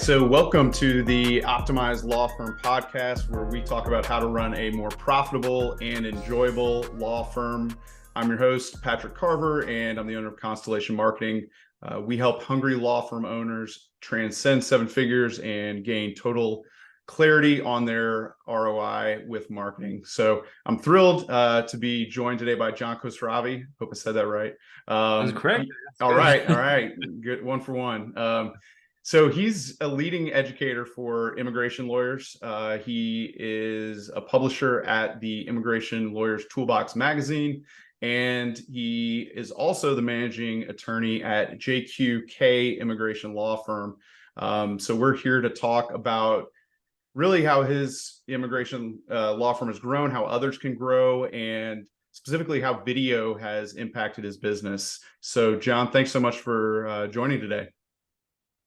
so welcome to the Optimized Law Firm podcast, where we talk about how to run a more profitable and enjoyable law firm. I'm your host, Patrick Carver, and I'm the owner of Constellation Marketing. We help hungry law firm owners transcend seven figures and gain total clarity on their ROI with marketing. So I'm thrilled to be joined today by John Khosravi. Hope I said that right. That's correct. All right. Good, one for one. So he's a leading educator for immigration lawyers. He is a publisher at the Immigration Lawyers Toolbox magazine, and he is also the managing attorney at JQK Immigration Law Firm. So we're here to talk about really how his immigration law firm has grown, how others can grow, and specifically how video has impacted his business. So John, thanks so much for joining today.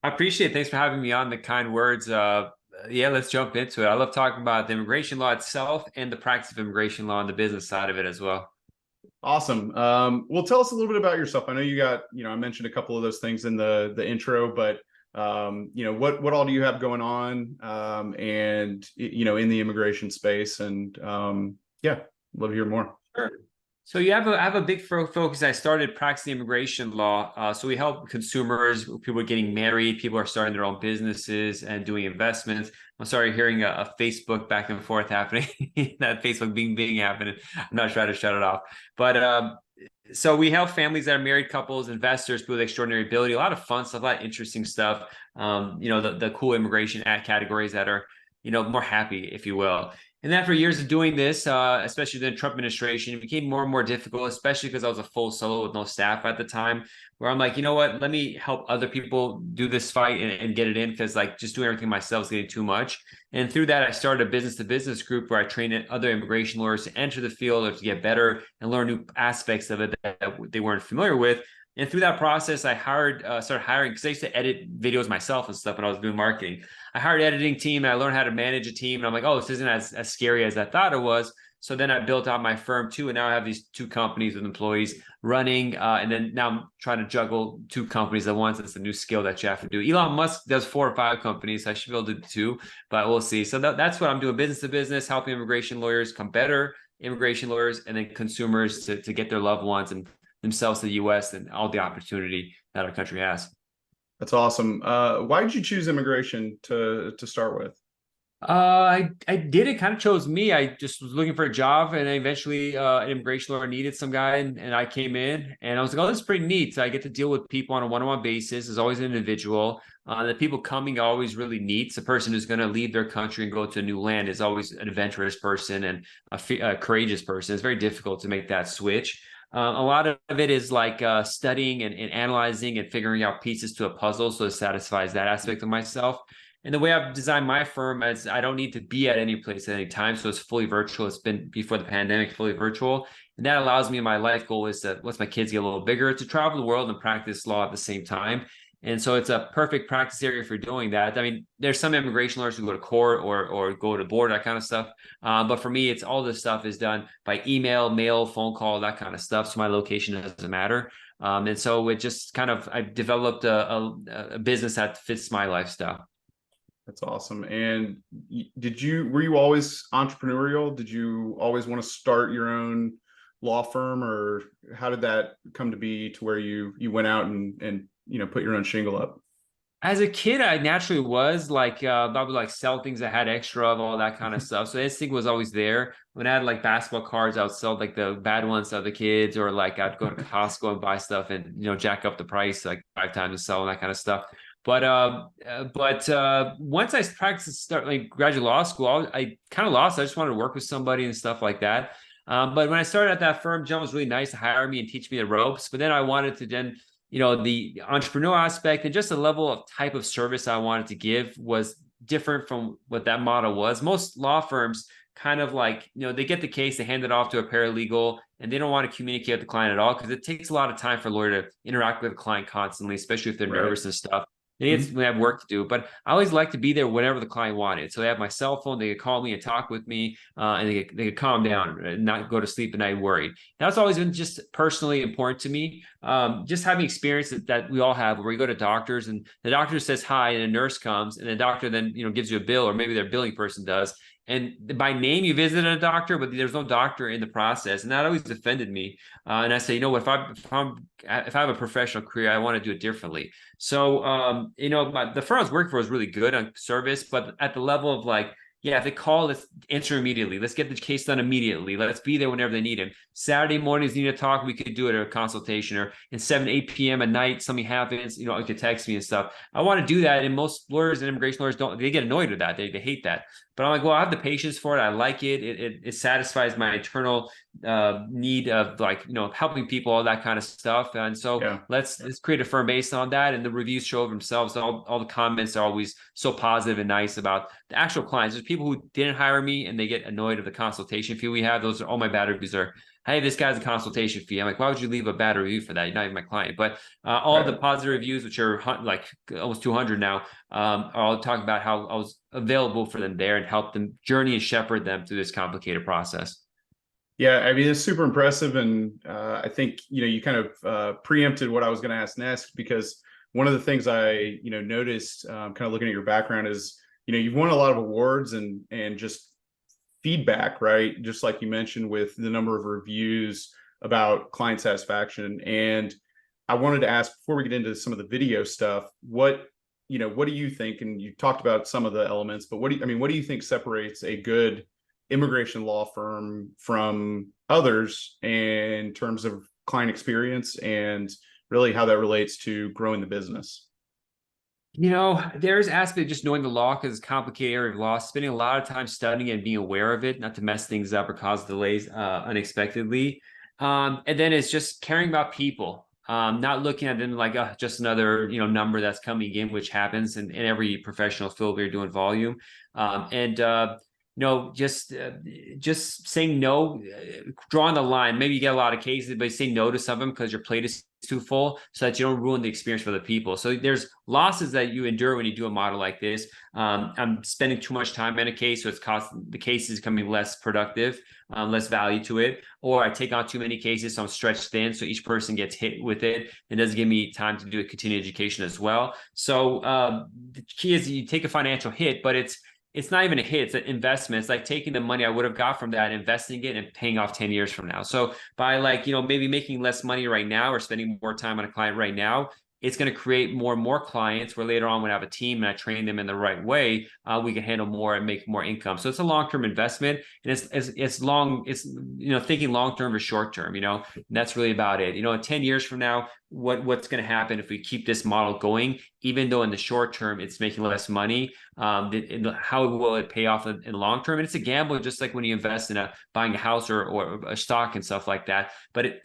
I appreciate it. Thanks for having me on, the kind words. Yeah, let's jump into it. I love talking about the immigration law itself and the practice of immigration law and the business side of it as well. Awesome. Well, tell us a little bit about yourself. I know you got, I mentioned a couple of those things in the intro, but what all do you have going on, and in the immigration space? And yeah, love to hear more. Sure. So I have a big focus. I started practicing immigration law. So we help consumers, people are getting married, people are starting their own businesses and doing investments. I'm sorry, hearing a Facebook back and forth happening, that Facebook being happening. I'm not trying to shut it off. But so we help families that are married couples, investors, people with extraordinary ability, a lot of fun stuff, a lot of interesting stuff. The cool immigration categories that are, more happy, if you will. And after years of doing this, especially the Trump administration, it became more and more difficult, especially because I was a full solo with no staff at the time, where I'm like, you know what, let me help other people do this fight and get it in, because just doing everything myself is getting too much. And through that, I started a business-to-business group where I train other immigration lawyers to enter the field or to get better and learn new aspects of it that they weren't familiar with. And through that process, I started hiring, because I used to edit videos myself and stuff when I was doing marketing. I hired an editing team and I learned how to manage a team. And I'm like, oh, this isn't as scary as I thought it was. So then I built out my firm too. And now I have these two companies with employees running. And then now I'm trying to juggle two companies at once. It's a new skill that you have to do. Elon Musk does 4 or 5 companies. So I should be able to do 2, but we'll see. So that's what I'm doing, business to business, helping immigration lawyers become better immigration lawyers, and then consumers to get their loved ones and themselves to the U.S. and all the opportunity that our country has. That's awesome. Why did you choose immigration to start with? I did. It kind of chose me. I just was looking for a job, and eventually an immigration lawyer needed some guy, and I came in, and I was like, oh, this is pretty neat. So I get to deal with people on a one-on-one basis. There's always an individual. The people coming are always really neat. The person who's going to leave their country and go to a new land is always an adventurous person and a courageous person. It's very difficult to make that switch. A lot of it is like studying and analyzing and figuring out pieces to a puzzle. So it satisfies that aspect of myself. And the way I've designed my firm is I don't need to be at any place at any time. So it's fully virtual. It's been, before the pandemic, fully virtual. And that allows me, my life goal is to, once my kids get a little bigger, to travel the world and practice law at the same time. And so it's a perfect practice area for doing that. I mean, there's some immigration lawyers who go to court or go to board, that kind of stuff. But for me, it's all this stuff is done by email, mail, phone call, that kind of stuff. So my location doesn't matter. And so it just kind of, I've developed a business that fits my lifestyle. That's awesome. And were you always entrepreneurial? Did you always want to start your own law firm, or how did that come to be to where you went out and put your own shingle up? As a kid, I naturally was like, I would like sell things I had extra of, all that kind of stuff. So instinct was always there. When I had like basketball cards, I would sell like the bad ones to the kids, or like I'd go to Costco and buy stuff and, jack up the price like 5 times and sell and that kind of stuff. But once I practiced, graduate law school, I kind of lost. I just wanted to work with somebody and stuff like that. But when I started at that firm, John was really nice to hire me and teach me the ropes. But then I wanted to the entrepreneurial aspect and just the level of type of service I wanted to give was different from what that model was. Most law firms kind of like, they get the case, they hand it off to a paralegal, and they don't want to communicate with the client at all, because it takes a lot of time for a lawyer to interact with the client constantly, especially if they're nervous and stuff. It's Mhm. when I have work to do, but I always like to be there whenever the client wanted. So they have my cell phone, they could call me and talk with me, and they could calm down and not go to sleep at night worried. That's always been just personally important to me. Just having experience that we all have, where you go to doctors and the doctor says hi, and a nurse comes, and the doctor then gives you a bill, or maybe their billing person does. And by name, you visited a doctor, but there's no doctor in the process, and that always offended me. And I say, what, if I have a professional career, I want to do it differently. So, the firm I was working for was really good on service, but at the level of like, yeah, if they call, let's answer immediately. Let's get the case done immediately. Let's be there whenever they need him. Saturday mornings need to talk. We could do it at a consultation, or in 7, 8 p.m. at night, something happens, you could text me and stuff. I want to do that. And most lawyers and immigration lawyers they get annoyed with that. They hate that. But I'm like, well, I have the patience for it. I like it. It satisfies my internal need of helping people, all that kind of stuff. And so Yeah. let's create a firm based on that. And the reviews show of themselves. All the comments are always so positive and nice about the actual clients. There's people who didn't hire me and they get annoyed of the consultation fee we have. Those are all my bad reviews are, hey, this guy's a consultation fee. I'm like, why would you leave a bad review for that? You're not even my client. But all the positive reviews, which are like almost 200 now, I'll talk about how I was available for them there and help them journey and shepherd them through this complicated process. Yeah, I mean, it's super impressive. And I think, you kind of preempted what I was going to ask next, because one of the things I, noticed kind of looking at your background is, you've won a lot of awards and just feedback, right? Just like you mentioned with the number of reviews about client satisfaction. And I wanted to ask, before we get into some of the video stuff, what do you think? And you talked about some of the elements, but what do you think separates a good immigration law firm from others in terms of client experience, and really how that relates to growing the business? There's aspect of just knowing the law, because it's a complicated area of law, spending a lot of time studying it and being aware of it, not to mess things up or cause delays unexpectedly. And then it's just caring about people, not looking at them like just another number that's coming in, which happens in every professional field where you're doing volume. And just saying no, drawing the line. Maybe you get a lot of cases, but say no to some of them because your plate is too full, so that you don't ruin the experience for the people. So there's losses that you endure when you do a model like this. I'm spending too much time in a case, so the case is becoming less productive, less value to it, or I take on too many cases, so I'm stretched thin, so each person gets hit with it. It doesn't give me time to do a continuing education as well. So the key is you take a financial hit, but it's not even a hit, it's an investment. It's like taking the money I would have got from that, investing it, and paying off 10 years from now. So by maybe making less money right now or spending more time on a client right now, it's going to create more and more clients where later on when I have a team and I train them in the right way, we can handle more and make more income. So it's a long-term investment, and it's thinking long-term or short-term, and that's really about it. In 10 years from now, what's going to happen if we keep this model going, even though in the short term it's making less money? How will it pay off in the long term? And it's a gamble, just like when you invest in buying a house or a stock and stuff like that. But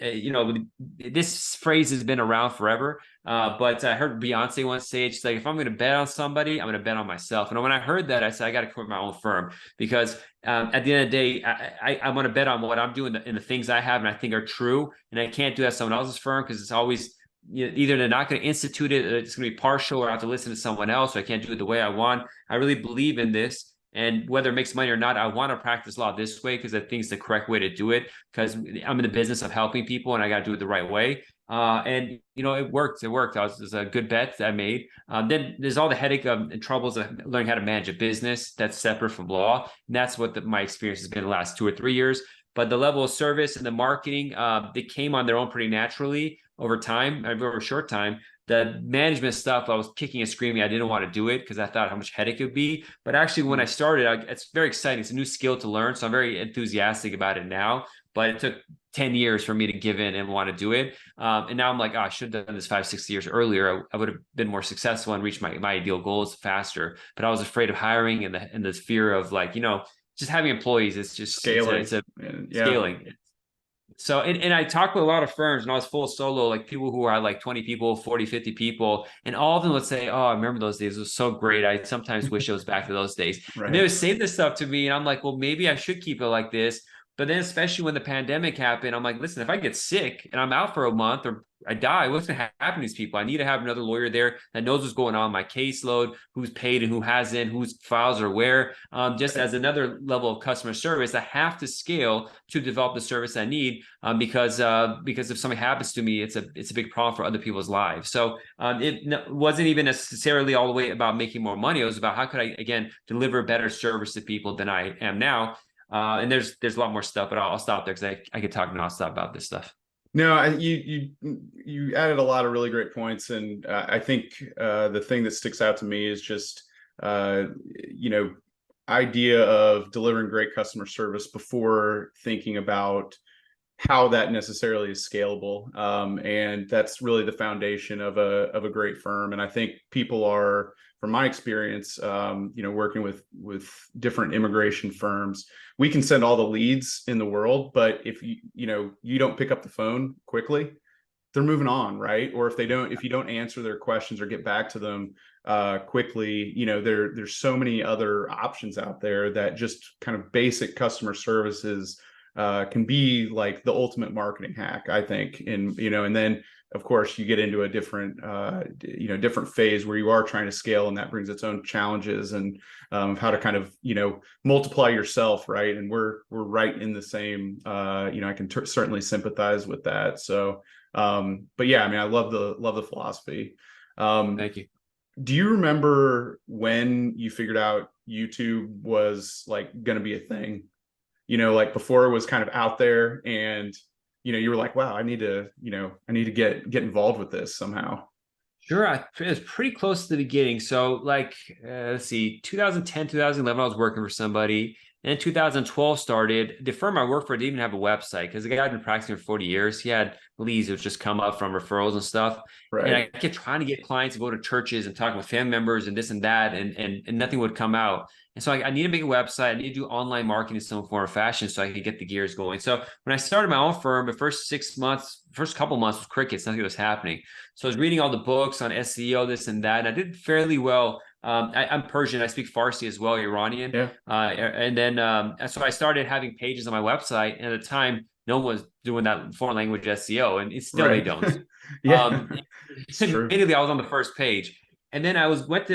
this phrase has been around forever. But I heard Beyonce once say it. She's like, if I'm going to bet on somebody, I'm going to bet on myself. And when I heard that, I said, I got to quit my own firm, because at the end of the day, I want to bet on what I'm doing and the things I have and I think are true. And I can't do that at someone else's firm, because it's always either they're not going to institute it, or it's going to be partial, or I have to listen to someone else, or I can't do it the way I want. I really believe in this. And whether it makes money or not, I want to practice law this way, because I think it's the correct way to do it, because I'm in the business of helping people and I got to do it the right way. And it worked. It worked. It was a good bet that I made. Then there's all the headache and troubles of learning how to manage a business that's separate from law. And that's what my experience has been the last 2 or 3 years. But the level of service and the marketing, they came on their own pretty naturally over time, over a short time. The management stuff, I was kicking and screaming. I didn't want to do it because I thought how much headache it would be. But actually, when I started, it's very exciting. It's a new skill to learn. So I'm very enthusiastic about it now. But it took 10 years for me to give in and want to do it. And now I'm like, I should have done this 5, 6 years earlier. I would have been more successful and reached my ideal goals faster. But I was afraid of hiring and the fear of just having employees. It's just Scaling. Scaling. So, and I talked with a lot of firms, and I was full solo, like people who are like 20 people, 40, 50 people. And all of them would say, oh, I remember those days. It was so great. I sometimes wish it was back to those days. Right. And they would say this stuff to me. And I'm like, well, maybe I should keep it like this. But then, especially when the pandemic happened, I'm like, listen, if I get sick and I'm out for a month or I die, what's going to happen to these people? I need to have another lawyer there that knows what's going on, my caseload, who's paid and who hasn't, whose files are where. Just as another level of customer service, I have to scale to develop the service I need, because if something happens to me, it's a big problem for other people's lives. So it wasn't even necessarily all the way about making more money. It was about how could I, again, deliver better service to people than I am now. And there's a lot more stuff, but I'll stop there because I could talk nonstop about this stuff. No, you added a lot of really great points, and I think the thing that sticks out to me is just you know, idea of delivering great customer service before thinking about how that necessarily is scalable. And that's really the foundation of a great firm. And I think people are, from my experience, working with different immigration firms, we can send all the leads in the world, but if you don't pick up the phone quickly, they're moving on, right? Or if you don't answer their questions or get back to them quickly, there's so many other options out there that just kind of basic customer services can be like the ultimate marketing hack, I think. And then of course you get into a different different phase where you are trying to scale, and that brings its own challenges, and how to kind of multiply yourself, right? And we're right in the same I can certainly sympathize with that. So but yeah, I mean, I love the philosophy. Thank you. Do you remember when you figured out YouTube was like going to be a thing? Like before it was kind of out there, and you were like, wow, I need to get involved with this somehow. Sure. It was pretty close to the beginning. So like, let's see, 2010, 2011, I was working for somebody. And 2012 started. The firm I worked for didn't even have a website because the guy had been practicing for 40 years. He had leads that would just come up from referrals and stuff. Right. And I kept trying to get clients to go to churches and talk with family members and this and that, and nothing would come out. And so I need to make a website. I need to do online marketing in some form or fashion so I could get the gears going. So when I started my own firm, the first couple months was crickets. Nothing was happening. So I was reading all the books on SEO, this and that, and I did fairly well. I'm Persian. I speak Farsi as well, Iranian. Yeah. And then so I started having pages on my website. And at the time, no one was doing that foreign language SEO, and it's still Right. they don't. Yeah. Immediately, I was on the first page. And then I got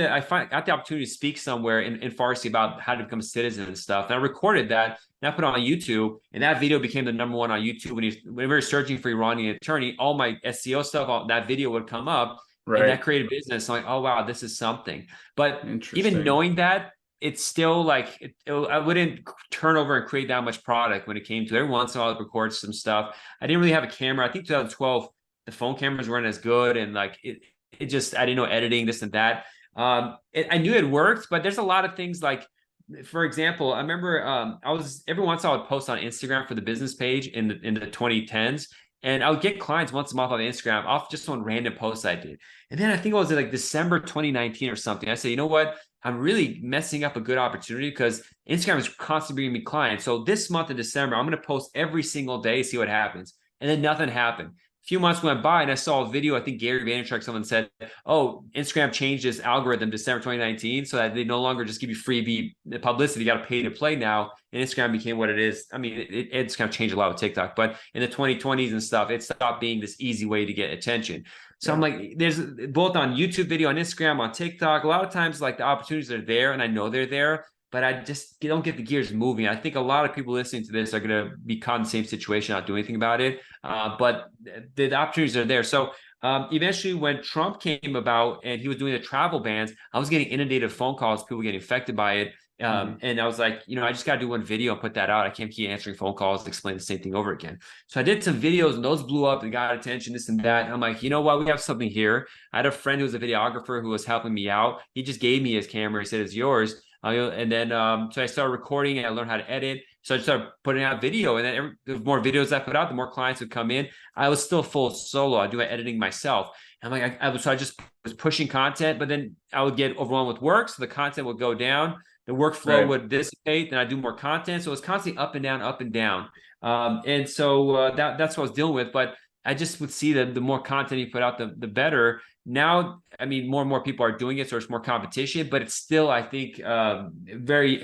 the opportunity to speak somewhere in Farsi about how to become a citizen and stuff. And I recorded that and I put it on YouTube. And that video became the number one on YouTube. When we were searching for Iranian attorney, all my SEO stuff, that video would come up. Right. And that created business. So I'm like, oh, wow, this is something. But even knowing that, it's still like, I wouldn't turn over and create that much product when it came to it. Every once in a while, I'd record some stuff. I didn't really have a camera. I think 2012, the phone cameras weren't as good. And like, I didn't know editing, this and that. I knew it worked, but there's a lot of things like, for example, I remember every once in a while I would post on Instagram for the business page in the 2010s. And I would get clients once a month on Instagram off just one random post I did. And then I think it was like December 2019 or something. I said, you know what? I'm really messing up a good opportunity because Instagram is constantly bringing me clients. So this month in December, I'm going to post every single day, see what happens. And then nothing happened. A few months went by and I saw a video. I think Gary Vaynerchuk, someone said, oh, Instagram changed its algorithm December 2019 so that they no longer just give you freebie publicity. You got to pay to play now. And Instagram became what it is. I mean, it's kind of changed a lot with TikTok, but in the 2020s and stuff, it stopped being this easy way to get attention. So I'm like, there's both on YouTube video, on Instagram, on TikTok, a lot of times like the opportunities are there and I know they're there, but I just don't get the gears moving. I think a lot of people listening to this are going to be caught in the same situation, not doing anything about it. But the opportunities are there. So eventually when Trump came about and he was doing the travel bans, I was getting inundated phone calls, people getting affected by it. And I was like, I just got to do one video and put that out. I can't keep answering phone calls and explain the same thing over again. So I did some videos and those blew up and got attention, this and that. And I'm like, you know what? We have something here. I had a friend who was a videographer who was helping me out. He just gave me his camera. He said, it's yours. And then so I started recording and I learned how to edit. So I started putting out video, and then the more videos I put out, the more clients would come in. I was still full solo. I do my editing myself. And I'm like, so I just was pushing content, but then I would get overwhelmed with work. So the content would go down. The workflow would dissipate, then I do more content. So it was constantly up and down, up and down. And so that's what I was dealing with. But I just would see that the more content you put out, the better. Now, I mean, more and more people are doing it, so it's more competition, but it's still, I think, very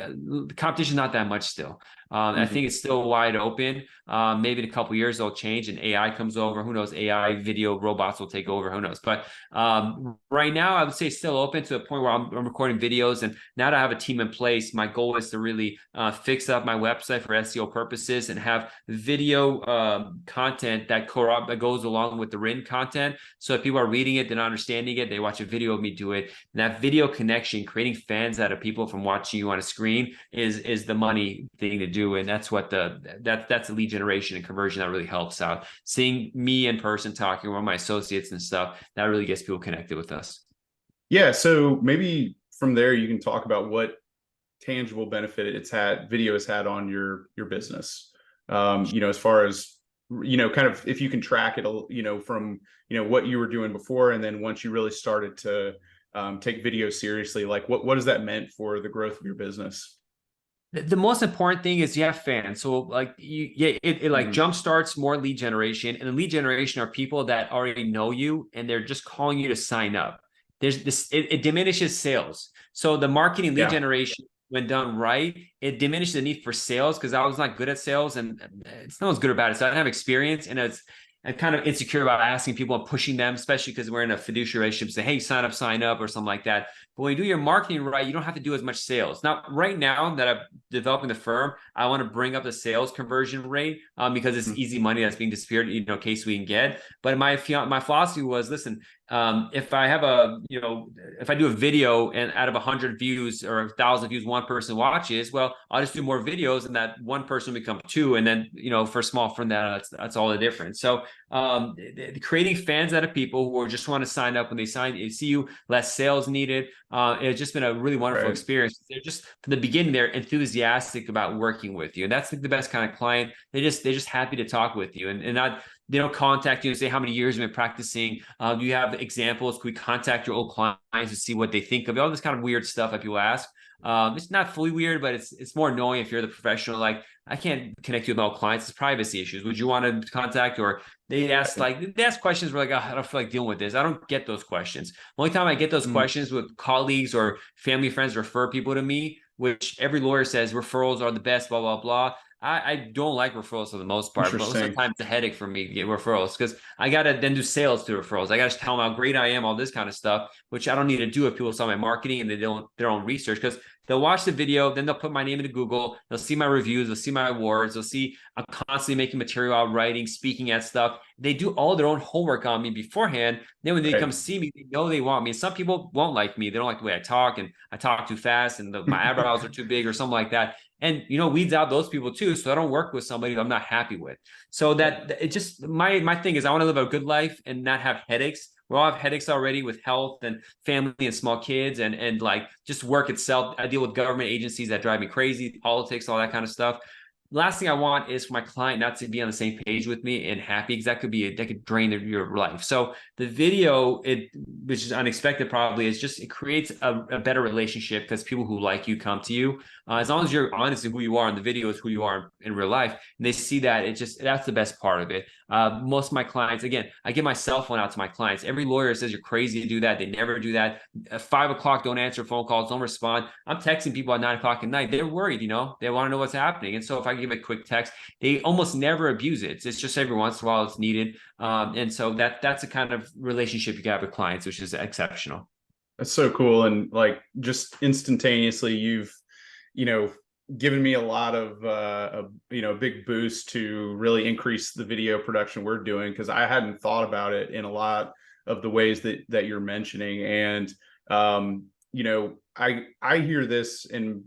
competition, not that much still. I think it's still wide open. Maybe in a couple of years they'll change and AI comes over. Who knows? AI video robots will take over. Who knows? But right now, I would say still open to a point where I'm recording videos. And now that I have a team in place, my goal is to really fix up my website for SEO purposes and have video content that goes along with the written content. So if people are reading it, they're not understanding it, they watch a video of me do it. And that video connection, creating fans out of people from watching you on a screen is the money thing to do. And that's what that's the lead generation and conversion that really helps out. Seeing me in person, talking with my associates and stuff, that really gets people connected with us. Yeah. So maybe from there you can talk about what tangible benefit video has had on your business. As far as, kind of if you can track it, from, what you were doing before. And then once you really started to take video seriously, like what has that meant for the growth of your business? The most important thing is you have fans. So like it like jump starts more lead generation, and the lead generation are people that already know you and they're just calling you to sign up. There's this, it diminishes sales. So the marketing lead generation, when done right, it diminishes the need for sales, because I was not good at sales, and it's no one's good or bad. So I don't have experience, and I'm kind of insecure about asking people and pushing them, especially because we're in a fiduciary relationship, say, hey, sign up, or something like that. But when you do your marketing right, you don't have to do as much sales. Now, right now that I'm developing the firm, I want to bring up the sales conversion rate because it's easy money that's being disappeared, in case we can get. But my philosophy was, listen, if I have if I do a video and out of 100 views or 1,000 views, one person watches, well, I'll just do more videos and that one person will become two. And then, for a small firm, that's all the difference. So creating fans out of people who just want to sign up when they see you, less sales needed. It's just been a really wonderful experience. They're just, from the beginning, they're enthusiastic about working with you. And that's the best kind of client. They're just happy to talk with you, and not, they don't contact you and say, how many years you've been practicing? Do you have examples? Could we contact your old clients to see what they think of it? All this kind of weird stuff that people ask. It's not fully weird, but it's more annoying if you're the professional. Like, I can't connect you with all clients. It's privacy issues. Would you want to contact? Or they ask questions where, like, oh, I don't feel like dealing with this. I don't get those questions. The only time I get those questions with colleagues or family friends refer people to me, which every lawyer says referrals are the best, blah, blah, blah. I don't like referrals for the most part. Most of the time, it's a headache for me to get referrals, because I got to then do sales to referrals. I got to tell them how great I am, all this kind of stuff, which I don't need to do if people saw my marketing and they don't their own research, because they'll watch the video, then they'll put my name into Google, they'll see my reviews, they'll see my awards, they'll see I'm constantly making material out, writing, speaking at stuff. They do all their own homework on me beforehand. Then when they come see me, they know they want me. And some people won't like me. They don't like the way I talk, and I talk too fast, and my eyebrows are too big or something like that. And, weeds out those people too. So I don't work with somebody who I'm not happy with. So that it just, my thing is, I want to live a good life and not have headaches. We all have headaches already with health and family and small kids and like just work itself. I deal with government agencies that drive me crazy, politics, all that kind of stuff. Last thing I want is for my client not to be on the same page with me and happy, because that could drain your life. So the video, which is unexpected probably, is just, it creates a better relationship, because people who like you come to you. As long as you're honest in who you are, and the video is who you are in real life, and they see that, that's the best part of it. Most of my clients, again, I give my cell phone out to my clients. Every lawyer says you're crazy to do that. They never do that. At 5 o'clock, don't answer phone calls, don't respond. I'm texting people at 9 o'clock at night. They're worried, they want to know what's happening. And so if I give a quick text, they almost never abuse it. It's just every once in a while it's needed. And so that's a kind of relationship you have with clients, which is exceptional. That's so cool. And like, just instantaneously, you've, given me a lot of, a big boost to really increase the video production we're doing, because I hadn't thought about it in a lot of the ways that you're mentioning. And, I hear this, and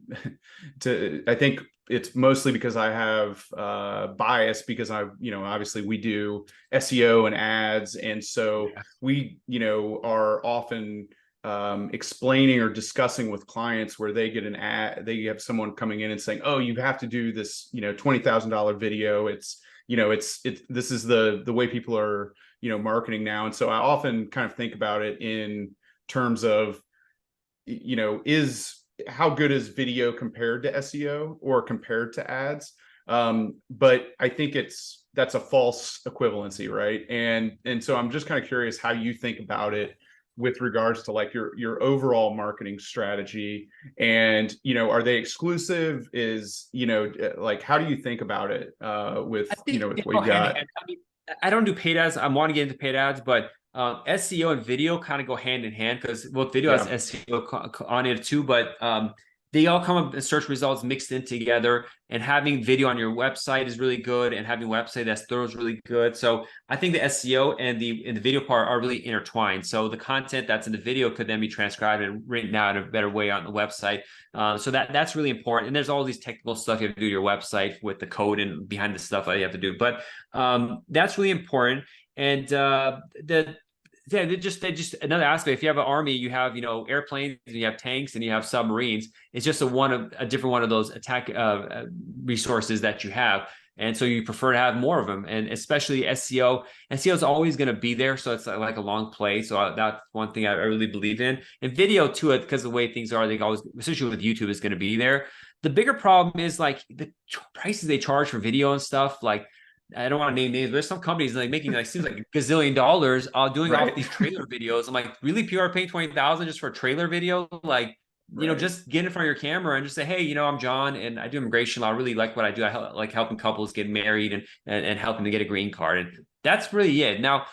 I think it's mostly because I have bias, because obviously we do SEO and ads. And so we, are often explaining or discussing with clients where they get an ad, they have someone coming in and saying, oh, you have to do this, $20,000 video. It's, this is the way people are, marketing now. And so I often kind of think about it in terms of, how good is video compared to SEO or compared to ads? But I think that's a false equivalency, right? And so I'm just kind of curious how you think about it with regards to like your overall marketing strategy? And are they exclusive? Is like, how do you think about it with I think with they what go you've hand in got? hand. I mean, I don't do paid ads. I want to get into paid ads, but SEO and video kind of go hand in hand because both video has Yeah, SEO on it too, but they all come up in search results mixed in together. And having video on your website is really good, and having a website that's thorough is really good. So I think the SEO and the video part are really intertwined. So the content that's in the video could then be transcribed and written out in a better way on the website. So that's really important. And there's all these technical stuff you have to do to your website with the code and behind the stuff that you have to do. But that's really important. And they just another aspect. If you have an army, you have airplanes, and you have tanks, and you have submarines. It's just a different one of those attack resources that you have. And so you prefer to have more of them, and especially SEO. SEO is always going to be there, so it's like a long play. So that's one thing I really believe in. And video too, because of the way things are, they always, especially with YouTube, is going to be there. The bigger problem is like the prices they charge for video and stuff. Like, I don't want to name names, but there's some companies like making like seems like $1 gazillion doing off right, these trailer videos. I'm like, really, people are paying 20,000 just for a trailer video? Like, right, just get in front of your camera and just say, hey, I'm John and I do immigration law. I really like what I do. I like helping couples get married and helping to get a green card. And that's really it. Now,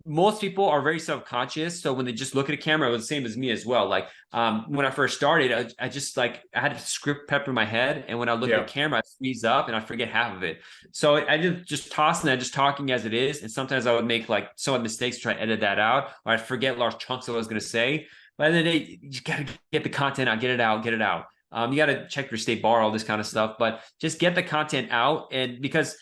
most people are very self-conscious, so when they just look at a camera, it was the same as me as well. Like when I first started, I just like I had a script pepper in my head, and when I look at yeah, the camera, I freeze up and I forget half of it. So I just tossing that, just talking as it is, and sometimes I would make like somewhat mistakes to try to edit that out, or I'd forget large chunks of what I was going to say. But then you got to get the content out, get it out, get it out. You got to check your state bar, all this kind of stuff, but just get the content out. And because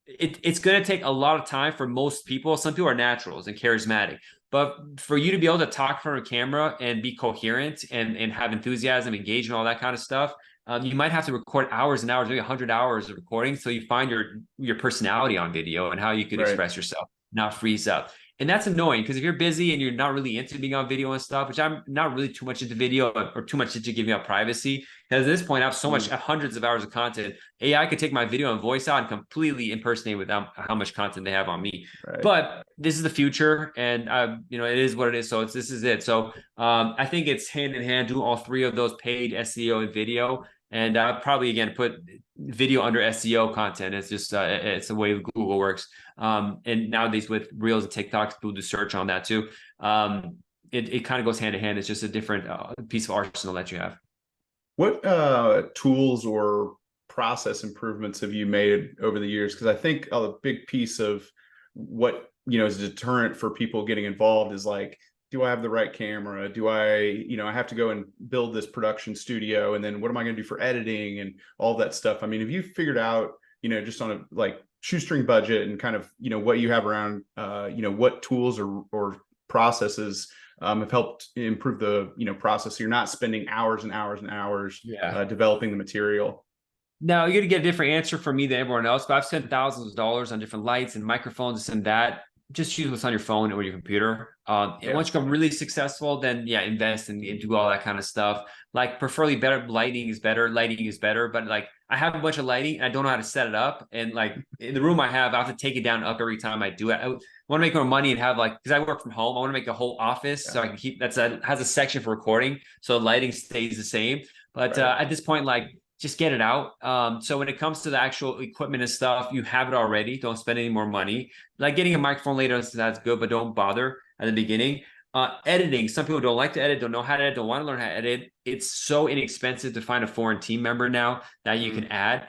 it's going to take a lot of time for most people. Some people are naturals and charismatic, but for you to be able to talk in front of a camera and be coherent and have enthusiasm, engagement, all that kind of stuff, you might have to record hours and hours, maybe 100 hours of recording. So you find your personality on video and how you could right. express yourself, not freeze up. And that's annoying because if you're busy and you're not really into being on video and stuff, which I'm not really too much into video or too much into giving up privacy, because at this point I have so much, hundreds of hours of content. AI could take my video and voice out and completely impersonate with how much content they have on me. Right. But this is the future, and it is what it is. So this is it. So I think it's hand in hand, do all three of those: paid, SEO, and video. And probably again put video under SEO content. It's just it's the way Google works. And nowadays with Reels and TikToks, people do search on that too. It kind of goes hand in hand. It's just a different piece of arsenal that you have. What tools or process improvements have you made over the years? Because I think a big piece of what is a deterrent for people getting involved is like, do I have the right camera? Do I have to go and build this production studio, and then what am I going to do for editing and all that stuff? I mean, have you figured out, just on a like shoestring budget and kind of what you have around, what tools or processes have helped improve the process, so you're not spending hours and hours and hours developing the material? Now you're gonna get a different answer from me than everyone else, but I've spent thousands of dollars on different lights and microphones and that. Just use what's on your phone or your computer. And once you become really successful, then invest and do all that kind of stuff. Like preferably better lighting is better. Lighting is better, but like I have a bunch of lighting and I don't know how to set it up. And like in the room I have to take it down and up every time I do it. I want to make more money and have like, because I work from home, I want to make a whole office so I can keep has a section for recording, so lighting stays the same. But at this point, like, just get it out. So when it comes to the actual equipment and stuff, you have it already. Don't spend any more money. Like getting a microphone later, that's good, but don't bother at the beginning. Editing. Some people don't like to edit, don't know how to edit, don't want to learn how to edit. It's so inexpensive to find a foreign team member now that you can add,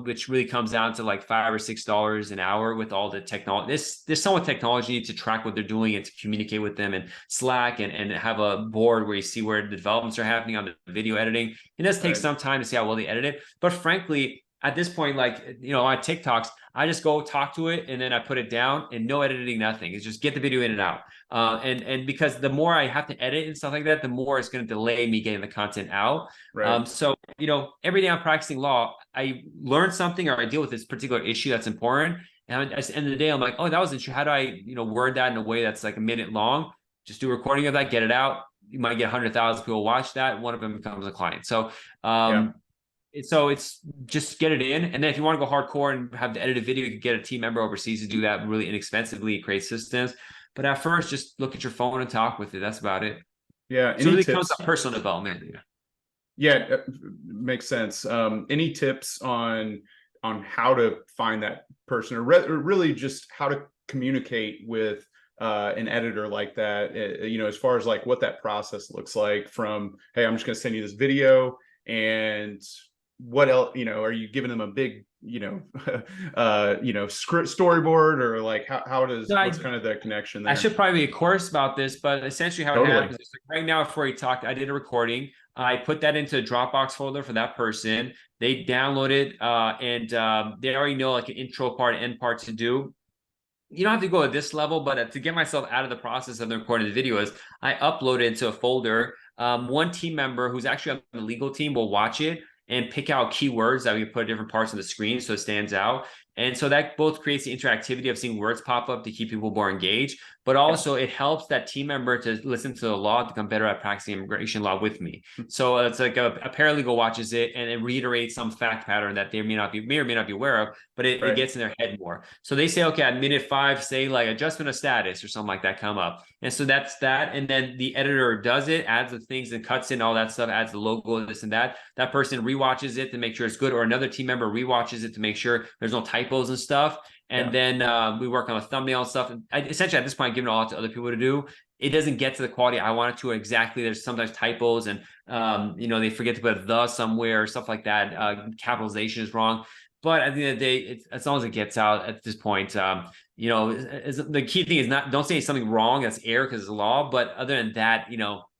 which really comes down to like $5 or $6 an hour with all the technology. There's somewhat technology to track what they're doing and to communicate with them, and Slack and have a board where you see where the developments are happening on the video editing. It does take some time to see how well they edit it. But frankly, at this point, like, on TikToks, I just go talk to it and then I put it down and no editing, nothing. It's just get the video in and out. And because the more I have to edit and stuff like that, the more it's going to delay me getting the content out. Right. So, every day I'm practicing law, I learn something or I deal with this particular issue that's important. And at the end of the day, I'm like, oh, that was interesting. How do I, word that in a way that's like a minute long? Just do a recording of that, get it out. You might get 100,000 people watch that. One of them becomes a client. So, so it's just get it in. And then if you want to go hardcore and have the edited video, you can get a team member overseas to do that really inexpensively, create systems. But at first, just look at your phone and talk with it. That's about it. Yeah. So it Any really comes tips? to personal development. Yeah. Yeah, makes sense. Any tips on how to find that person, or really just how to communicate with an editor like that? As far as like what that process looks like from, hey, I'm just going to send you this video, and what else? Are you giving them a big, script storyboard, or like how does No, what's kind of the connection I there? should probably be a course about this, but essentially how it Totally. happens is like right now before we talked, I did a recording. I put that into a Dropbox folder for that person. They download it, and they already know like an intro part, end part to do. You don't have to go at this level, but to get myself out of the process of the recording the videos, I upload it into a folder. One team member who's actually on the legal team will watch it and pick out keywords that we can put at different parts of the screen so it stands out. And so that both creates the interactivity of seeing words pop up to keep people more engaged, but Yeah. also it helps that team member to listen to the law to become better at practicing immigration law with me. So it's like a paralegal watches it and it reiterates some fact pattern that they may or may not be aware of, but it Right. gets in their head more. So they say, okay, at minute 5, say like adjustment of status or something like that come up. And so that's that. And then the editor does it, adds the things and cuts in all that stuff, adds the logo, this and that. That person rewatches it to make sure it's good, or another team member rewatches it to make sure there's no typos and stuff. And then we work on a thumbnail and stuff. And essentially, at this point, giving it all to other people to do. It doesn't get to the quality I want it to exactly. There's sometimes typos and they forget to put the somewhere or stuff like that. Capitalization is wrong. But at the end of the day, as long as it gets out at this point, the key thing is don't say something wrong that's error because it's a law. But other than that,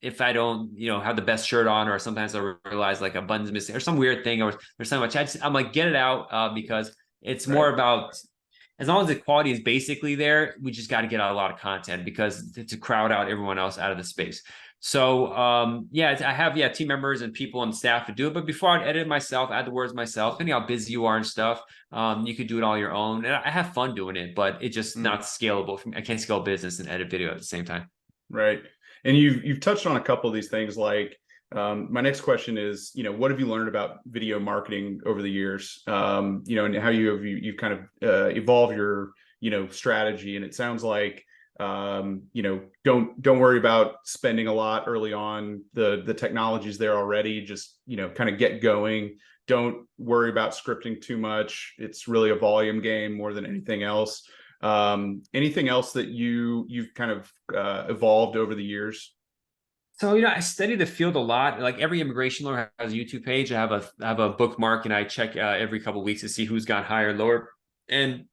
if I don't, have the best shirt on, or sometimes I realize like a button's missing or some weird thing, or something much, I'm like, get it out because it's more about, as long as the quality is basically there, we just got to get out a lot of content because to crowd out everyone else out of the space. So I have team members and people on staff to do it. But before I'd edit it myself, add the words myself, depending how busy you are and stuff, you could do it all your own. And I have fun doing it, but it's just not scalable for me. I can't scale business and edit video at the same time. Right. And you've touched on a couple of these things. Like my next question is, what have you learned about video marketing over the years? And how you've kind of evolved your strategy. And it sounds like don't worry about spending a lot early on. The technology's there already. Just kind of get going. Don't worry about scripting too much. It's really a volume game more than anything else. Anything else that you've kind of evolved over the years? So, I study the field a lot. Like every immigration lawyer has a YouTube page. I have a bookmark, and I check every couple of weeks to see who's gone higher, lower. And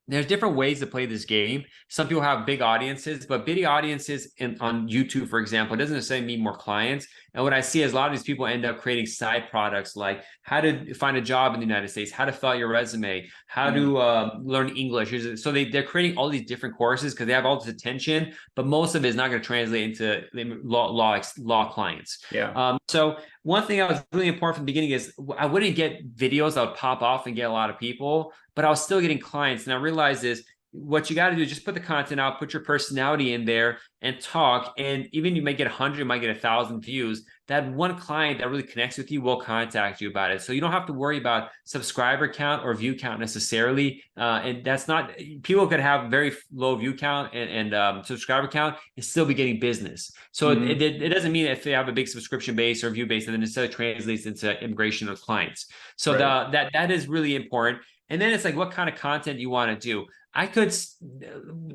there's different ways to play this game. Some people have big audiences, but big audiences on YouTube, for example, it doesn't necessarily mean more clients. And what I see is a lot of these people end up creating side products like how to find a job in the United States, how to fill out your resume, how to learn English. So they're creating all these different courses because they have all this attention, but most of it is not going to translate into law clients. Yeah. So one thing that was really important from the beginning is I wouldn't get videos that would pop off and get a lot of people, but I was still getting clients. And I realized is what you got to do is just put the content out, put your personality in there and talk. And even you might get 100, you might get 1,000 views. That one client that really connects with you will contact you about it. So you don't have to worry about subscriber count or view count necessarily. And that's not, people could have very low view count and subscriber count and still be getting business. So it doesn't mean if they have a big subscription base or view base, that it necessarily translates into immigration of clients. So that is really important. And then it's like, what kind of content you want to do? I could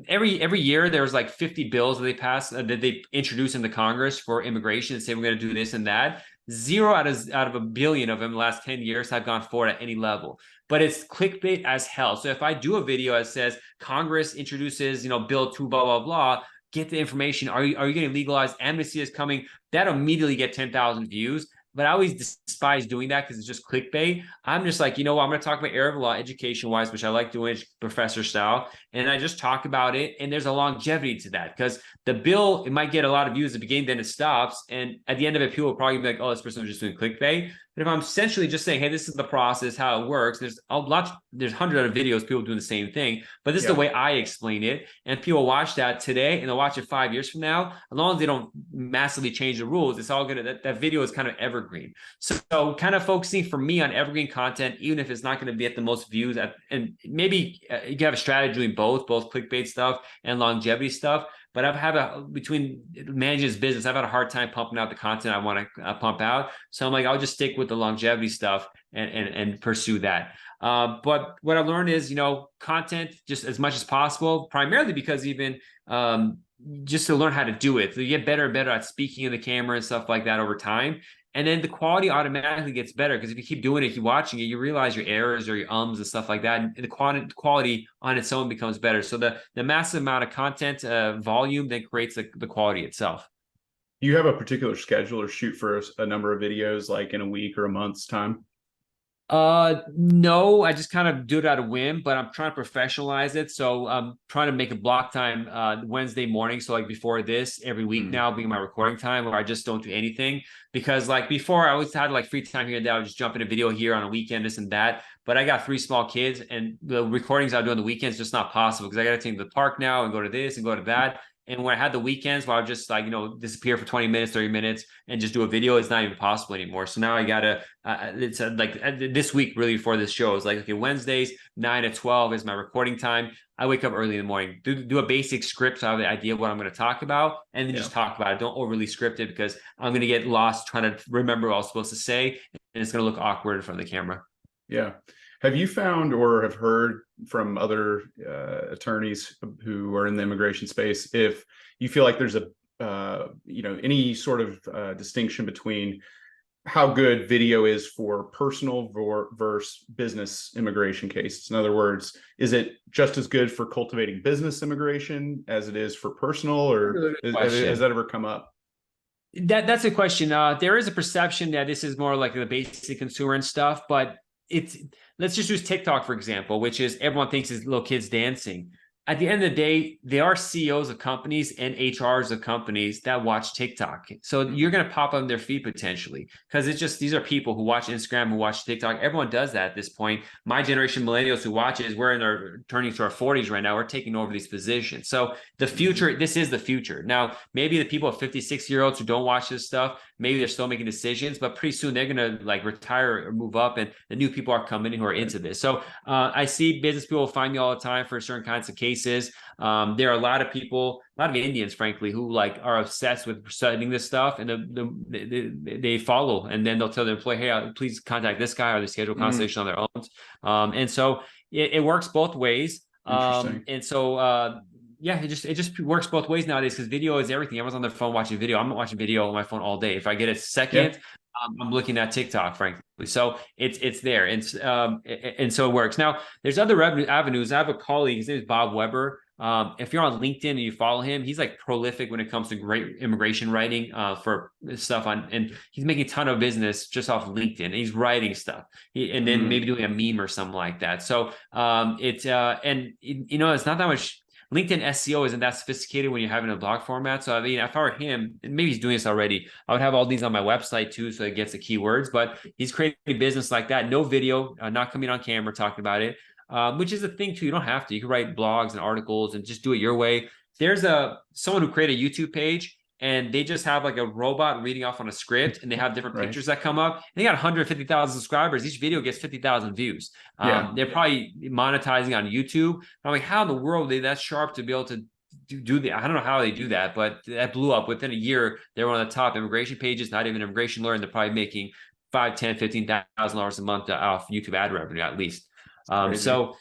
every year there's like 50 bills that they pass that they introduce into Congress for immigration and say we're going to do this and that. 0 out of a billion of them in the last 10 years have gone forward at any level. But it's clickbait as hell. So if I do a video that says Congress introduces, bill 2, blah, blah, blah, get the information. Are you going to legalize? Amnesty is coming. That'll immediately get 10,000 views. But I always despise doing that because it's just clickbait. I'm just like, I'm going to talk about area of law education-wise, which I like doing professor style. And I just talk about it. And there's a longevity to that because the bill, it might get a lot of views at the beginning, then it stops. And at the end of it, people will probably be like, oh, this person was just doing clickbait. But if I'm essentially just saying, hey, this is the process, how it works, there's hundreds of videos, people doing the same thing, but this is the Yeah. way I explain it. And people watch that today and they'll watch it 5 years from now. As long as they don't massively change the rules, it's all good. That video is kind of evergreen. So kind of focusing for me on evergreen content, even if it's not going to be at the most views and maybe you have a strategy doing both clickbait stuff and longevity stuff. But between managing this business, I've had a hard time pumping out the content I want to pump out. So I'm like, I'll just stick with the longevity stuff and pursue that. But what I've learned is, content just as much as possible, primarily because even just to learn how to do it. So you get better and better at speaking in the camera and stuff like that over time. And then the quality automatically gets better because if you keep doing it, keep watching it, you realize your errors or your ums and stuff like that. And the quality on its own becomes better. So the massive amount of content volume then creates the quality itself. You have a particular schedule or shoot for a number of videos like in a week or a month's time? No, I just kind of do it out of whim, but I'm trying to professionalize it. So I'm trying to make a block time Wednesday morning. So like before this, every week now being my recording time, where I just don't do anything. Because like before, I always had like free time here and there. I would just jump in a video here on a weekend, this and that. But I got 3 small kids, and the recordings I do on the weekends just not possible because I got to take them to the park now and go to this and go to that. And when I had the weekends where I would just like, disappear for 20 minutes, 30 minutes and just do a video, it's not even possible anymore. So now I got to, it's like this week really before this show is like, okay, Wednesdays, 9 to 12 is my recording time. I wake up early in the morning, do a basic script so I have the idea of what I'm going to talk about, and then just talk about it. Don't overly script it because I'm going to get lost trying to remember what I was supposed to say. And it's going to look awkward in front of the camera. Yeah. Have you found or have heard from other attorneys who are in the immigration space if you feel like there's any sort of distinction between how good video is for personal versus business immigration cases? In other words, is it just as good for cultivating business immigration as it is for personal, or has that ever come up? That's a question. There is a perception that this is more like the basic consumer and stuff, but let's just use TikTok, for example, which is everyone thinks is little kids dancing. At the end of the day, they are CEOs of companies and HRs of companies that watch TikTok. So you're going to pop on their feed potentially because it's just these are people who watch Instagram, who watch TikTok. Everyone does that at this point. My generation, millennials who watch it, we're turning to our 40s right now. We're taking over these positions. So the future, this is the future. Now, maybe the people of 56-year-olds who don't watch this stuff, maybe they're still making decisions, but pretty soon they're going to like retire or move up, and the new people are coming in who are into this. So I see business people find me all the time for certain kinds of cases. There are a lot of people, a lot of Indians, frankly, who like are obsessed with studying this stuff, and they follow, and then they'll tell their employee, hey, please contact this guy, or they schedule a consultation on their own. And so it works both ways. And so yeah, it just works both ways nowadays because video is everything. Everyone's on their phone watching video. I'm not watching video on my phone all day. If I get a second, I'm looking at TikTok, frankly. So it's there, and so it works. Now, there's other revenue avenues. I have a colleague. His name is Bob Weber. If you're on LinkedIn and you follow him, he's like prolific when it comes to great immigration writing for stuff and he's making a ton of business just off LinkedIn. And he's writing stuff, and then maybe doing a meme or something like that. So it's not that much. LinkedIn SEO isn't that sophisticated when you're having a blog format. So I mean, if I were him, and maybe he's doing this already, I would have all these on my website too, so it gets the keywords. But he's creating a business like that, no video, not coming on camera talking about it, which is a thing too. You don't have to. You can write blogs and articles and just do it your way. There's someone who created a YouTube page, and they just have like a robot reading off on a script, and they have different pictures that come up. And they got 150,000 subscribers. Each video gets 50,000 views. They're probably monetizing on YouTube. I'm like, how in the world are they that sharp to be able to do that? I don't know how they do that, but that blew up within a year. They were on the top immigration pages, not even an immigration lawyer, and they're probably making $5,000, $10,000, $15,000 a month off YouTube ad revenue at least. So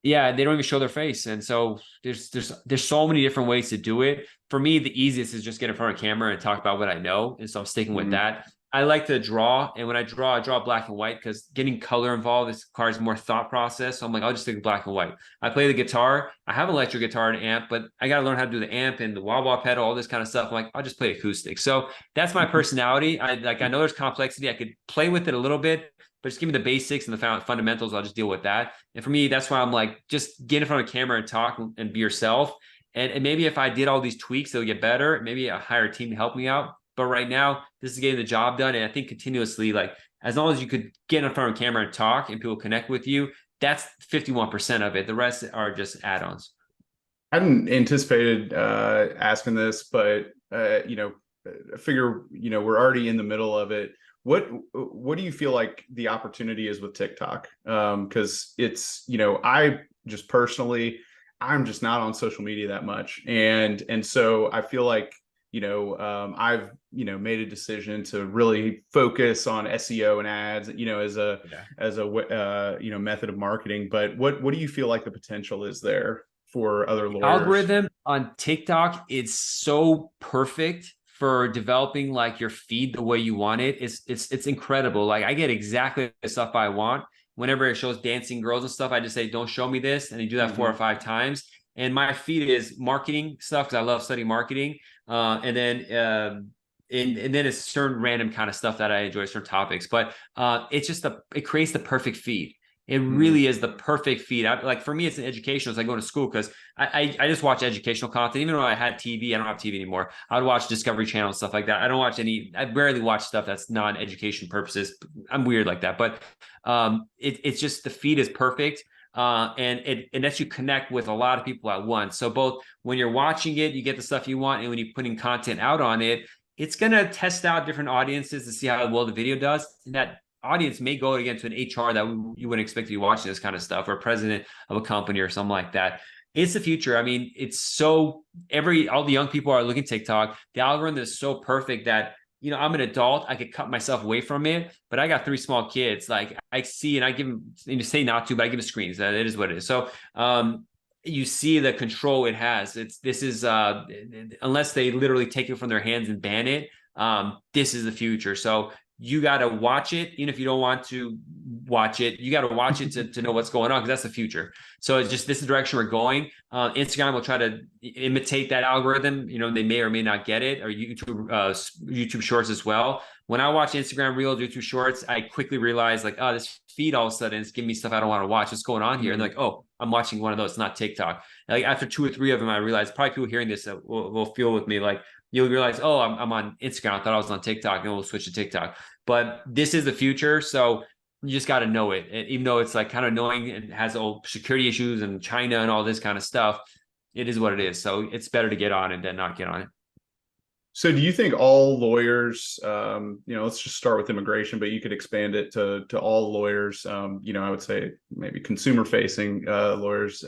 yeah, they don't even show their face. And so there's so many different ways to do it. For me, the easiest is just get in front of camera and talk about what I know. And so I'm sticking with that. I like to draw. And when I draw black and white because getting color involved requires more thought process. So I'm like, I'll just stick with black and white. I play the guitar. I have an electric guitar and amp, but I got to learn how to do the amp and the wah-wah pedal, all this kind of stuff. I'm like, I'll just play acoustic. So that's my personality. I know there's complexity. I could play with it a little bit, but just give me the basics and the fundamentals. I'll just deal with that. And for me, that's why I'm like, just get in front of camera and talk and be yourself. And maybe if I did all these tweaks, it'll get better. Maybe I hire a team to help me out. But right now, this is getting the job done. And I think continuously, like as long as you could get in front of a camera and talk and people connect with you, that's 51% of it. The rest are just add-ons. I hadn't anticipated asking this, but I figure we're already in the middle of it. What do you feel like the opportunity is with TikTok? Because it's I just personally, I'm just not on social media that much, and so I feel like I've made a decision to really focus on SEO and ads, as a method of marketing. But what do you feel like the potential is there for other lawyers? Algorithm on TikTok is so perfect for developing like your feed the way you want it. It's incredible. Like I get exactly the stuff I want. Whenever it shows dancing girls and stuff, I just say, don't show me this. And you do that 4 or 5 times. And my feed is marketing stuff because I love studying marketing. And then it's certain random kind of stuff that I enjoy, certain topics. But it's just it creates the perfect feed. It really is the perfect feed. Like for me, it's an educational. It's like going to school because I just watch educational content. Even though I had TV, I don't have TV anymore. I would watch Discovery Channel and stuff like that. I don't watch I rarely watch stuff that's non-education purposes. I'm weird like that. But it's just the feed is perfect. And it lets you connect with a lot of people at once. So both when you're watching it, you get the stuff you want. And when you're putting content out on it, it's going to test out different audiences to see how well the video does. And that audience may go again to an HR that you wouldn't expect to be watching this kind of stuff, or a president of a company or something like that. It's the future. I mean, it's so all the young people are looking at TikTok. The algorithm is so perfect that, I'm an adult. I could cut myself away from it, but I got 3 small kids. Like I see, and I give them, say not to, but I give them screens. That it is what it is. So, you see the control it has. This is unless they literally take it from their hands and ban it. This is the future. So you got to watch it, even if you don't want to watch it. You got to watch it to know what's going on, because that's the future. So it's just this is the direction we're going. Instagram will try to imitate that algorithm. They may or may not get it, or YouTube Shorts as well. When I watch Instagram Reels, YouTube Shorts, I quickly realize like, oh, this feed all of a sudden is giving me stuff I don't want to watch. What's going on here? And like, oh, I'm watching one of those, not TikTok. Like after 2 or 3 of them, I realized probably people hearing this will feel with me like, you'll realize, oh, I'm on Instagram. I thought I was on TikTok, and we'll switch to TikTok. But this is the future. So you just got to know it. And even though it's like kind of annoying and has old security issues and China and all this kind of stuff, it is what it is. So it's better to get on it than not get on it. So do you think all lawyers, let's just start with immigration, but you could expand it to all lawyers, I would say maybe consumer facing lawyers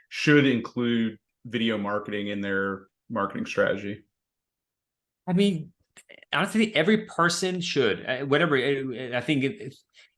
should include video marketing in their marketing strategy? I mean, honestly, every person should, whatever. I think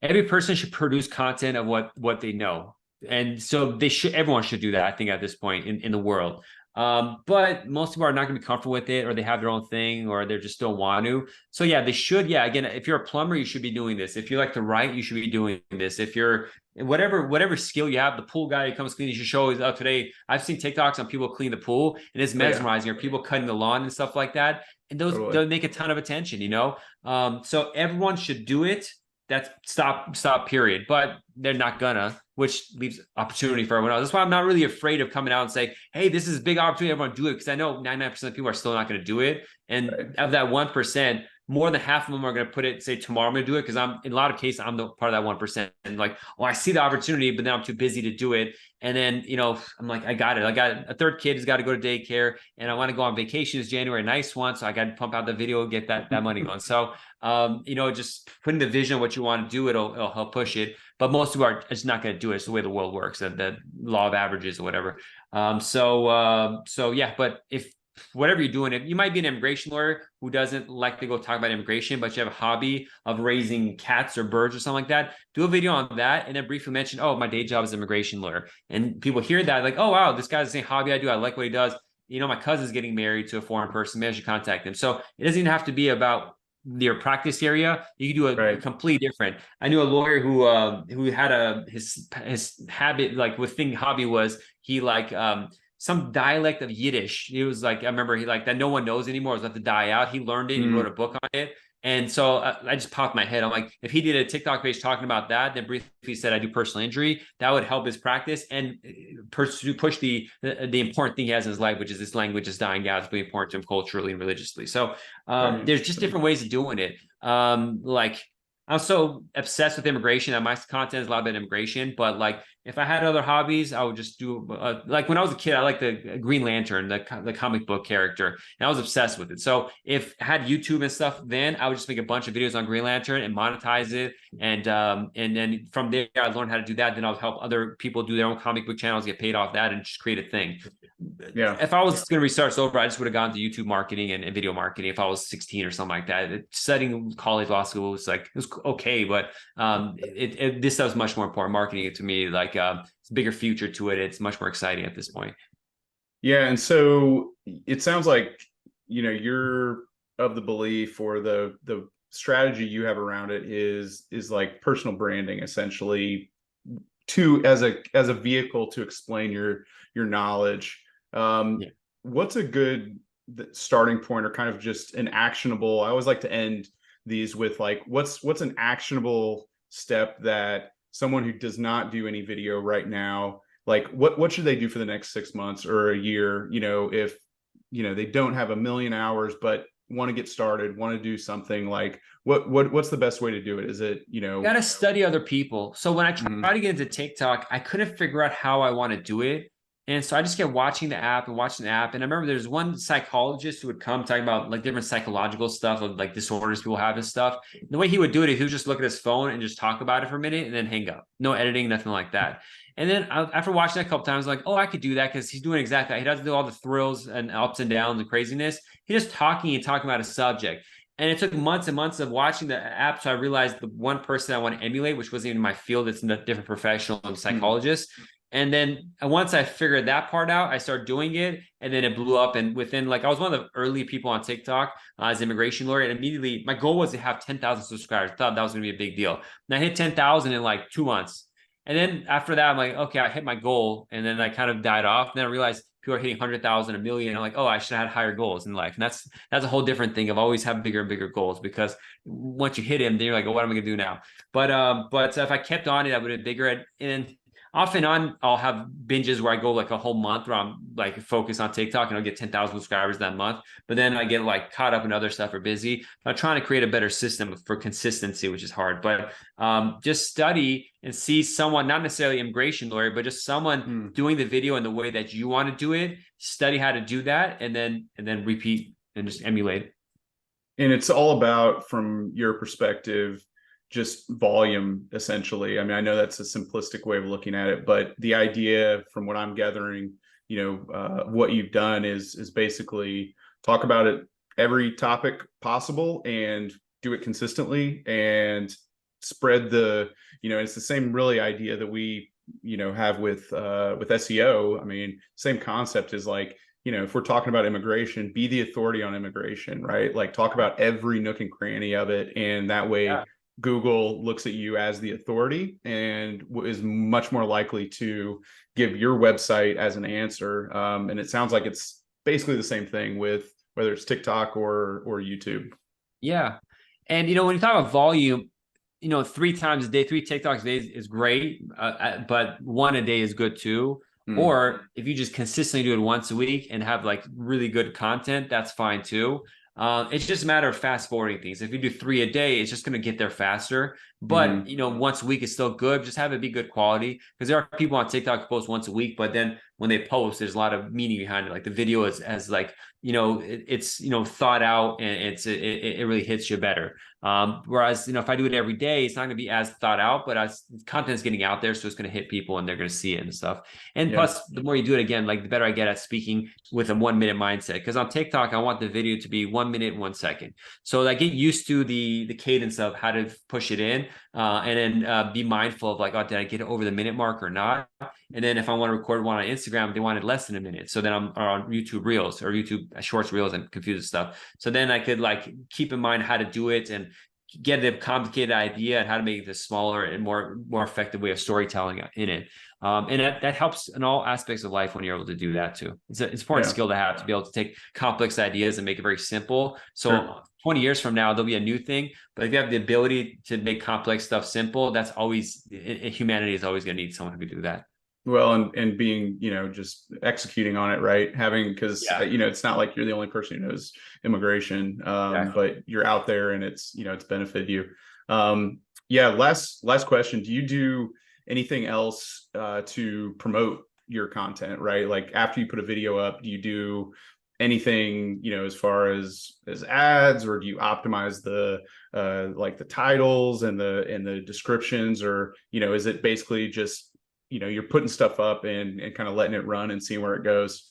every person should produce content of what they know, and so everyone should do that. I think at this point in the world, but most people are not going to be comfortable with it, or they have their own thing, or they just don't want to. So yeah, they should. Yeah, again, if you're a plumber, you should be doing this. If you like to write, you should be doing this. If you're whatever skill you have, the pool guy who comes clean, you should show is up today. I've seen TikToks on people clean the pool, and it's mesmerizing. Or people cutting the lawn and stuff like that. And they'll make a ton of attention, so everyone should do it. That's stop period. But they're not gonna, which leaves opportunity for everyone else. That's why I'm not really afraid of coming out and saying, hey, this is a big opportunity, everyone do it, because I know 99% of people are still not going to do it. And of that 1%, more than half of them are going to put it, say tomorrow I'm going to do it, because in a lot of cases I'm the part of that 1%, and like, oh, I see the opportunity, but then I'm too busy to do it. And then I'm like, I got it. I got a 3rd kid has got to go to daycare, and I want to go on vacation. It's January, a nice one, so I got to pump out the video, get that money going. So just putting the vision of what you want to do, it'll help push it. But most people are just not going to do it. It's the way the world works, the law of averages or whatever. So yeah, but if whatever you're doing, if you might be an immigration lawyer who doesn't like to go talk about immigration, but you have a hobby of raising cats or birds or something like that, do a video on that, and then briefly mention, oh, my day job is immigration lawyer. And people hear that like, oh, wow, this guy's the same hobby I do. I like what he does. My cousin's getting married to a foreign person. Maybe I should contact him. So it doesn't even have to be about your practice area. You can do a completely different. I knew a lawyer who had his habit, like hobby was he some dialect of Yiddish. It was like, I remember he that no one knows anymore. It was about to die out. He learned it. He wrote a book on it. And so I just popped my head. I'm like, if he did a TikTok page talking about that, then briefly said I do personal injury, that would help his practice and push the important thing he has in his life, which is this language is dying out. It's really important to him culturally and religiously. So there's just different ways of doing it. I'm so obsessed with immigration that my content is a lot about immigration. But like, if I had other hobbies, I would just do like when I was a kid, I liked the Green Lantern, the comic book character, and I was obsessed with it. So if I had YouTube and stuff, then I would just make a bunch of videos on Green Lantern and monetize it, and then from there I learned how to do that. Then I'll help other people do their own comic book channels, get paid off that, and just create a thing. Yeah. If I was going to restart over, I just would have gone to YouTube marketing and video marketing if I was 16 or something like that. Studying college law school was like, it was okay, but this stuff was much more important. Marketing it to me, like it's a bigger future to it. It's much more exciting at this point. Yeah. And so it sounds like, you're of the belief, or the strategy you have around it is like personal branding, essentially, to as a vehicle to explain your knowledge. Yeah. What's a good starting point, or kind of just an actionable? I always like to end these with like, what's an actionable step that someone who does not do any video right now, like what should they do for the next 6 months or a year? If they don't have a million hours but want to get started, want to do something, like what's the best way to do it? Is it You got to study other people. So when I tried to get into TikTok, I couldn't figure out how I want to do it. And so I just kept watching the app and watching the app. And I remember there's one psychologist who would come talking about like different psychological stuff of like disorders people have and stuff. And the way he would do it, he would just look at his phone and just talk about it for a minute and then hang up. No editing, nothing like that. And then after watching it a couple times, like, oh, I could do that because he's doing exactly that. He doesn't do all the thrills and ups and downs and craziness. He's just talking about a subject. And it took months and months of watching the app. So I realized the one person I want to emulate, which wasn't even my field, it's a different professional, I'm a psychologist. And then once I figured that part out, I started doing it, and then it blew up. And within, like, I was one of the early people on TikTok as an immigration lawyer. And immediately my goal was to have 10,000 subscribers. I thought that was going to be a big deal. And I hit 10,000 in like 2 months. And then after that, I'm like, okay, I hit my goal. And then I kind of died off. And then I realized people are hitting 100,000, a million. I'm like, oh, I should have had higher goals in life. And that's a whole different thing of always have bigger and bigger goals, because once you hit them, then you're like, oh, what am I going to do now? But if I kept on it, I would have bigger. And off and on, I'll have binges where I go like a whole month where I'm like focused on TikTok and I'll get 10,000 subscribers that month. But then I get like caught up in other stuff or busy. I'm trying to create a better system for consistency, which is hard. But just study and see someone, not necessarily immigration lawyer, but just someone doing the video in the way that you want to do it. Study how to do that, and then repeat and just emulate. And it's all about, from your perspective, just volume, essentially. I mean, I know that's a simplistic way of looking at it, but the idea, from what I'm gathering, what you've done is basically talk about it, every topic possible, and do it consistently, and spread it's the same really idea that we have with SEO. I mean, same concept is like, if we're talking about immigration, be the authority on immigration, right? Like, talk about every nook and cranny of it, and that way Google looks at you as the authority and is much more likely to give your website as an answer. And it sounds like it's basically the same thing with whether it's TikTok or YouTube. Yeah. And, when you talk about volume, 3 times a day, 3 TikToks a day is great, but 1 a day is good too. Or if you just consistently do it once a week and have like really good content, that's fine too. It's just a matter of fast forwarding things. If you do 3 a day, it's just going to get there faster. But once a week is still good. Just have it be good quality, because there are people on TikTok who post once a week, but then when they post, there's a lot of meaning behind it. Like the video is as like, it's thought out, and it really hits you better. Whereas if I do it every day, it's not going to be as thought out, but as content's getting out there, so it's going to hit people and they're going to see it and stuff. And plus, the more you do it, again, like the better I get at speaking with a 1 minute mindset. Because on TikTok, I want the video to be 1 minute, 1 second. So I get used to the cadence of how to push it in, and then be mindful of like, oh, did I get it over the minute mark or not? And then if I want to record one on Instagram, they wanted less than a minute. So then I'm on YouTube Reels or YouTube Shorts Reels, and confused stuff. So then I could like keep in mind how to do it and get a complicated idea and how to make this smaller and more effective way of storytelling in it. And that helps in all aspects of life when you're able to do that too. It's an important skill to have, to be able to take complex ideas and make it very simple. So 20 years from now, there'll be a new thing. But if you have the ability to make complex stuff simple, that's always, humanity is always going to need someone who can do that. Well, and being, just executing on it, right? Because, it's not like you're the only person who knows immigration, but you're out there and it's, it's benefited you. Yeah, last question. Do you do anything else to promote your content, right? Like after you put a video up, do you do anything, as far as ads, or do you optimize the like the titles and the descriptions, or is it basically just you're putting stuff up and kind of letting it run and seeing where it goes?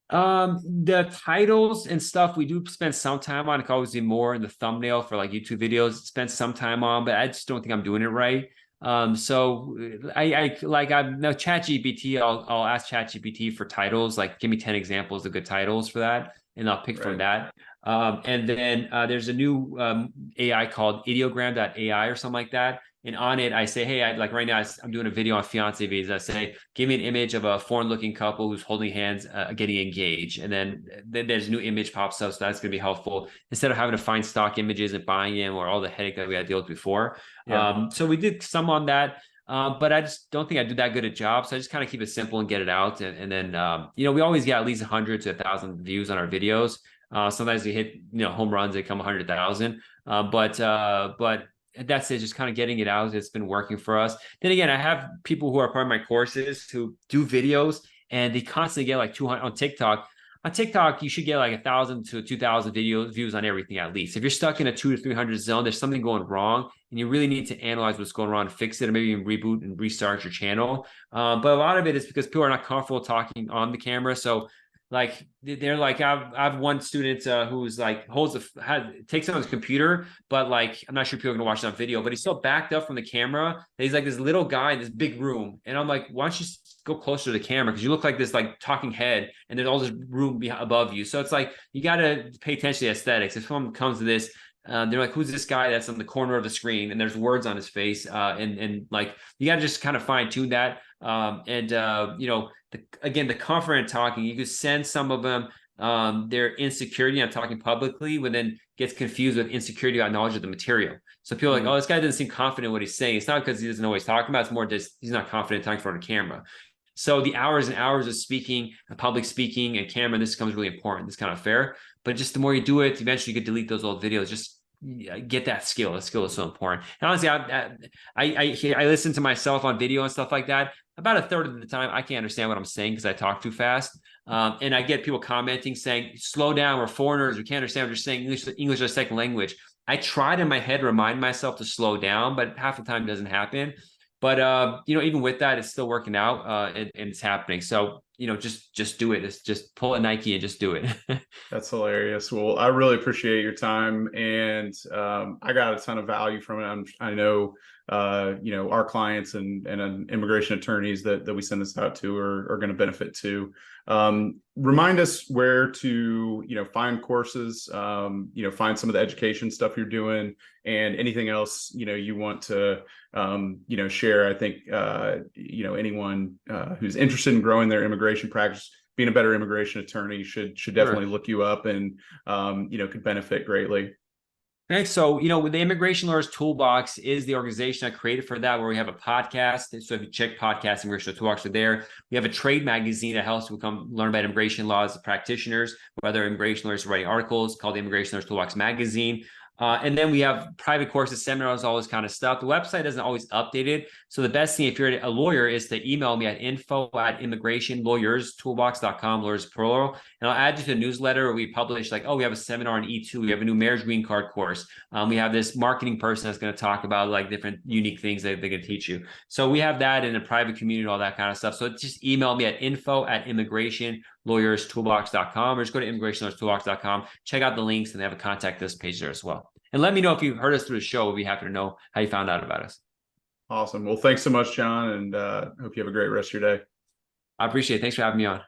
The titles and stuff we do spend some time on. It could always be more in the thumbnail for like YouTube videos. Spend some time on, but I just don't think I'm doing it right. So I'm now ChatGPT. I'll ask ChatGPT for titles. Like, give me 10 examples of good titles for that, and I'll pick from that. And then there's a new AI called ideogram.ai or something like that. And on it, I say, hey, like right now, I'm doing a video on fiance visas. I say, give me an image of a foreign-looking couple who's holding hands, getting engaged. And then there's a new image pops up, so that's going to be helpful. Instead of having to find stock images and buying them, or all the headache that we had to deal with before. Yeah. So we did some on that. But I just don't think I do that good a job. So I just kind of keep it simple and get it out. And then, we always get at least 100 to 1,000 views on our videos. Sometimes we hit, home runs, they come 100,000. But that's it, just kind of getting it out. It's been working for us. Then again, I have people who are part of my courses who do videos, and they constantly get like 200 on TikTok. On TikTok, you should get like 1,000 to 2,000 views on everything at least. If you're stuck in a 200 to 300 zone, there's something going wrong, and you really need to analyze what's going wrong and fix it, or maybe even reboot and restart your channel. But a lot of it is because people are not comfortable talking on the camera. So like they're like, I've one student who's like takes it on his computer, but like I'm not sure people are gonna watch that video, but he's so backed up from the camera that he's like this little guy in this big room, and I'm like, why don't you go closer to the camera, because you look like this like talking head, and there's all this room above you. So it's like you got to pay attention to the aesthetics. If someone comes to this, they're like, who's this guy that's on the corner of the screen and there's words on his face, and like you got to just kind of fine tune that. Again, the confident talking, you could send some of them their insecurity on talking publicly, but then gets confused with insecurity about knowledge of the material. So people are like, oh, this guy doesn't seem confident in what he's saying. It's not because he doesn't know what he's talking about. It's more just he's not confident talking in front of camera. So the hours and hours of speaking, public speaking and camera, this becomes really important. This kind of fair. But just the more you do it, eventually you could delete those old videos. Just get that skill. The skill is so important. And honestly, I listen to myself on video and stuff like that. About a third of the time, I can't understand what I'm saying because I talk too fast. And I get people commenting saying, slow down, we're foreigners, we can't understand what you're saying, English is a second language. I tried in my head to remind myself to slow down, but half the time it doesn't happen. But even with that, it's still working out, and it's happening. So just do it. It's just pull a Nike and just do it. That's hilarious. Well, I really appreciate your time, and I got a ton of value from it. I know our clients and immigration attorneys that we send this out to are going to benefit too. Remind us where to find courses, find some of the education stuff you're doing, and anything else you want to share. I think anyone who's interested in growing their immigration practice, being a better immigration attorney, should definitely look you up, and could benefit greatly. Okay, so with the Immigration Lawyers Toolbox is the organization I created for that, where we have a podcast. So if you check podcast Immigration Toolbox, are there. We have a trade magazine that helps you come learn about immigration laws as practitioners, whether immigration lawyers are writing articles, called the Immigration Lawyers Toolbox magazine. And then we have private courses, seminars, all this kind of stuff. The website isn't always updated. So the best thing, if you're a lawyer, is to email me at info@immigrationlawyerstoolbox.com, lawyers plural. And I'll add you to the newsletter where we publish like, oh, we have a seminar on E2. We have a new marriage green card course. We have this marketing person that's going to talk about like different unique things that they can teach you. So we have that in a private community, all that kind of stuff. So just email me at info@immigrationlawyerstoolbox.com, or just go to immigrationlawyerstoolbox.com, check out the links, and they have a contact us page there as well. And let me know if you heard us through the show. We'll be happy to know how you found out about us. Awesome. Well, thanks so much, John, and hope you have a great rest of your day. I appreciate it. Thanks for having me on.